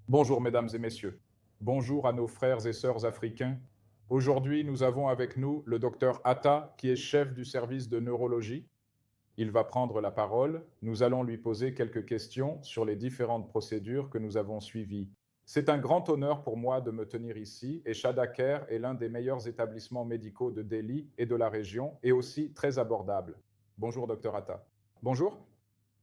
Bonjour mesdames et messieurs. Bonjour à nos frères et sœurs africains. Aujourd'hui, nous avons avec nous le docteur Atta, qui est chef du service de neurologie. Il va prendre la parole. Nous allons lui poser quelques questions sur les différentes procédures que nous avons suivies. C'est un grand honneur pour moi de me tenir ici et Shadaker est l'un des meilleurs établissements médicaux de Delhi et de la région et aussi très abordable. Bonjour docteur Atta. Bonjour.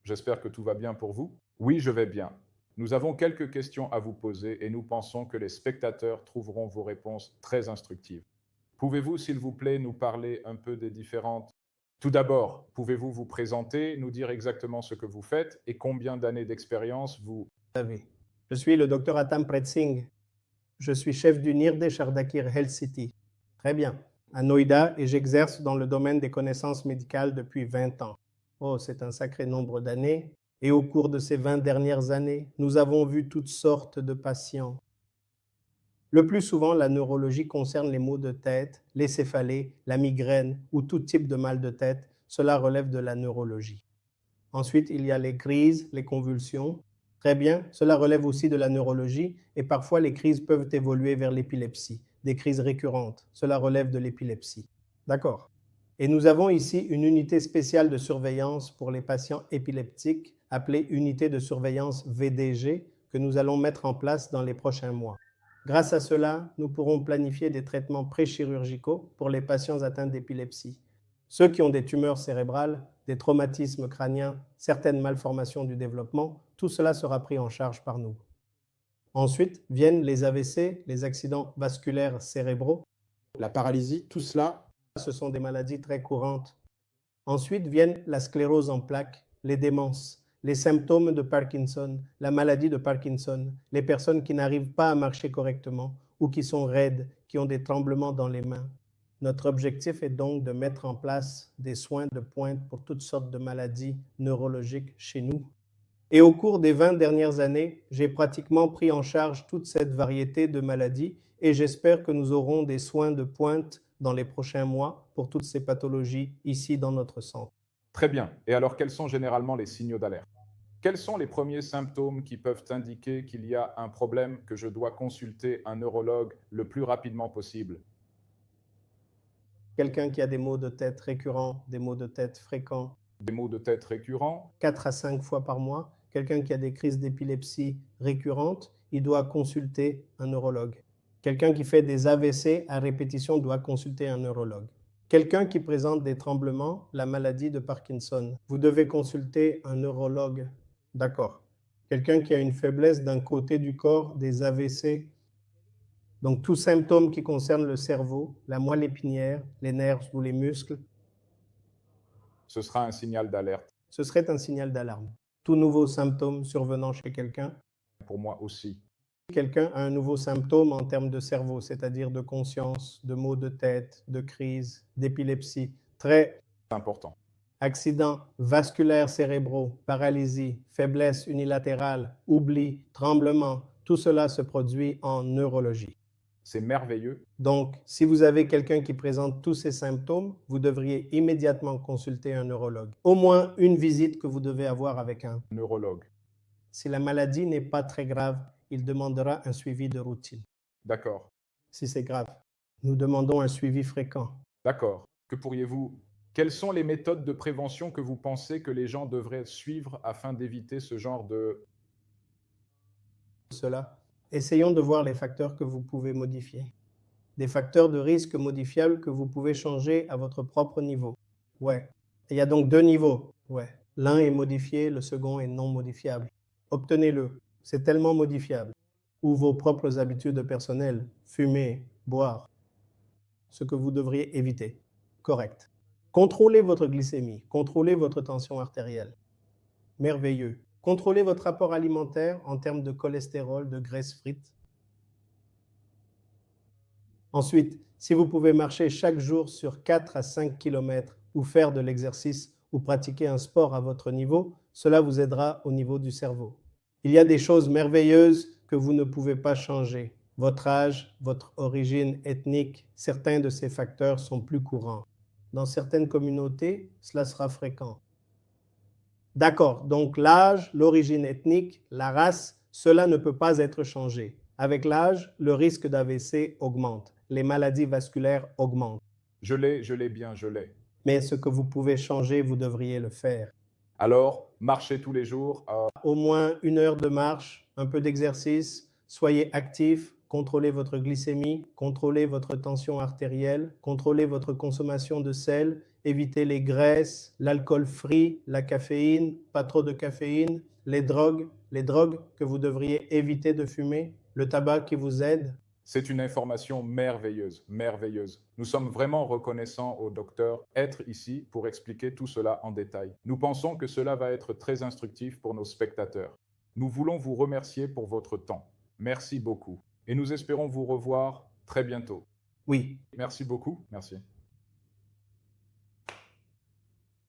J'espère que tout va bien pour vous. Oui, je vais bien. Nous avons quelques questions à vous poser et nous pensons que les spectateurs trouveront vos réponses très instructives. Pouvez-vous, s'il vous plaît, nous parler un peu des différentes... Tout d'abord, pouvez-vous vous présenter, nous dire exactement ce que vous faites et combien d'années d'expérience vous... Je suis le docteur Atam Pretsing. Je suis chef du NIRD Shardakir Health City. Très bien. À Noida et j'exerce dans le domaine des connaissances médicales depuis 20 ans. Oh, c'est un sacré nombre d'années. Et au cours de ces 20 dernières années, nous avons vu toutes sortes de patients. Le plus souvent, la neurologie concerne les maux de tête, les céphalées, la migraine ou tout type de mal de tête. Cela relève de la neurologie. Ensuite, il y a les crises, les convulsions. Très bien, cela relève aussi de la neurologie et parfois les crises peuvent évoluer vers l'épilepsie, des crises récurrentes. Cela relève de l'épilepsie. D'accord. Et nous avons ici une unité spéciale de surveillance pour les patients épileptiques appelée unité de surveillance VDG que nous allons mettre en place dans les prochains mois. Grâce à cela, nous pourrons planifier des traitements préchirurgicaux pour les patients atteints d'épilepsie. Ceux qui ont des tumeurs cérébrales, des traumatismes crâniens, certaines malformations du développement, tout cela sera pris en charge par nous. Ensuite viennent les AVC, les accidents vasculaires cérébraux. La paralysie, tout cela. Ce sont des maladies très courantes. Ensuite viennent la sclérose en plaques, les démences, les symptômes de Parkinson, la maladie de Parkinson, les personnes qui n'arrivent pas à marcher correctement ou qui sont raides, qui ont des tremblements dans les mains. Notre objectif est donc de mettre en place des soins de pointe pour toutes sortes de maladies neurologiques chez nous. Et au cours des 20 dernières années, j'ai pratiquement pris en charge toute cette variété de maladies et j'espère que nous aurons des soins de pointe dans les prochains mois pour toutes ces pathologies ici dans notre centre. Très bien. Et alors, quels sont généralement les signaux d'alerte? Quels sont les premiers symptômes qui peuvent indiquer qu'il y a un problème, que je dois consulter un neurologue le plus rapidement possible? Quelqu'un qui a des maux de tête récurrents, des maux de tête fréquents, Des maux de tête récurrents, 4 à 5 fois par mois, quelqu'un qui a des crises d'épilepsie récurrentes, il doit consulter un neurologue. Quelqu'un qui fait des AVC à répétition doit consulter un neurologue. Quelqu'un qui présente des tremblements, la maladie de Parkinson, vous devez consulter un neurologue. D'accord. Quelqu'un qui a une faiblesse d'un côté du corps, des AVC, donc tout symptôme qui concerne le cerveau, la moelle épinière, les nerfs ou les muscles, ce sera un signal d'alerte. ce serait un signal d'alarme. Tout nouveau symptôme survenant chez quelqu'un. Pour moi aussi. Quelqu'un a un nouveau symptôme en termes de cerveau, c'est-à-dire de conscience, de maux de tête, de crise, d'épilepsie. Très important. Accidents vasculaires cérébraux, paralysie, faiblesse unilatérale, oubli, tremblement, tout cela se produit en neurologie. C'est merveilleux. Donc, si vous avez quelqu'un qui présente tous ces symptômes, vous devriez immédiatement consulter un neurologue. Au moins une visite que vous devez avoir avec un neurologue. Si la maladie n'est pas très grave, il demandera un suivi de routine. D'accord. Si c'est grave, nous demandons un suivi fréquent. D'accord. Quelles sont les méthodes de prévention que vous pensez que les gens devraient suivre afin d'éviter ce genre de... Cela. Essayons de voir les facteurs que vous pouvez modifier. Des facteurs de risque modifiables que vous pouvez changer à votre propre niveau. Ouais. Il y a donc 2 niveaux. Ouais. L'un est modifié, le second est non modifiable. Obtenez-le. C'est tellement modifiable. Ou vos propres habitudes personnelles, fumer, boire. Ce que vous devriez éviter. Correct. Contrôlez votre glycémie, contrôlez votre tension artérielle. Merveilleux. Contrôlez votre apport alimentaire en termes de cholestérol, de graisse frite. Ensuite, si vous pouvez marcher chaque jour sur 4 à 5 km ou faire de l'exercice ou pratiquer un sport à votre niveau, cela vous aidera au niveau du cerveau. Il y a des choses merveilleuses que vous ne pouvez pas changer. Votre âge, votre origine ethnique, certains de ces facteurs sont plus courants. Dans certaines communautés, cela sera fréquent. D'accord, donc l'âge, l'origine ethnique, la race, Cela ne peut pas être changé. Avec l'âge, le risque d'AVC augmente. Les maladies vasculaires augmentent. Je l'ai bien, je l'ai. Mais ce que vous pouvez changer, vous devriez le faire. Alors, marchez tous les jours. Au moins 1 heure de marche, un peu d'exercice, soyez actif, contrôlez votre glycémie, contrôlez votre tension artérielle, contrôlez votre consommation de sel, évitez les graisses, l'alcool free, la caféine, pas trop de caféine, les drogues que vous devriez éviter de fumer, le tabac qui vous aide. C'est une information merveilleuse, merveilleuse. Nous sommes vraiment reconnaissants au docteur être ici pour expliquer tout cela en détail. Nous pensons que cela va être très instructif pour nos spectateurs. Nous voulons vous remercier pour votre temps. Merci beaucoup. Et nous espérons vous revoir très bientôt. Oui. Merci beaucoup. Merci.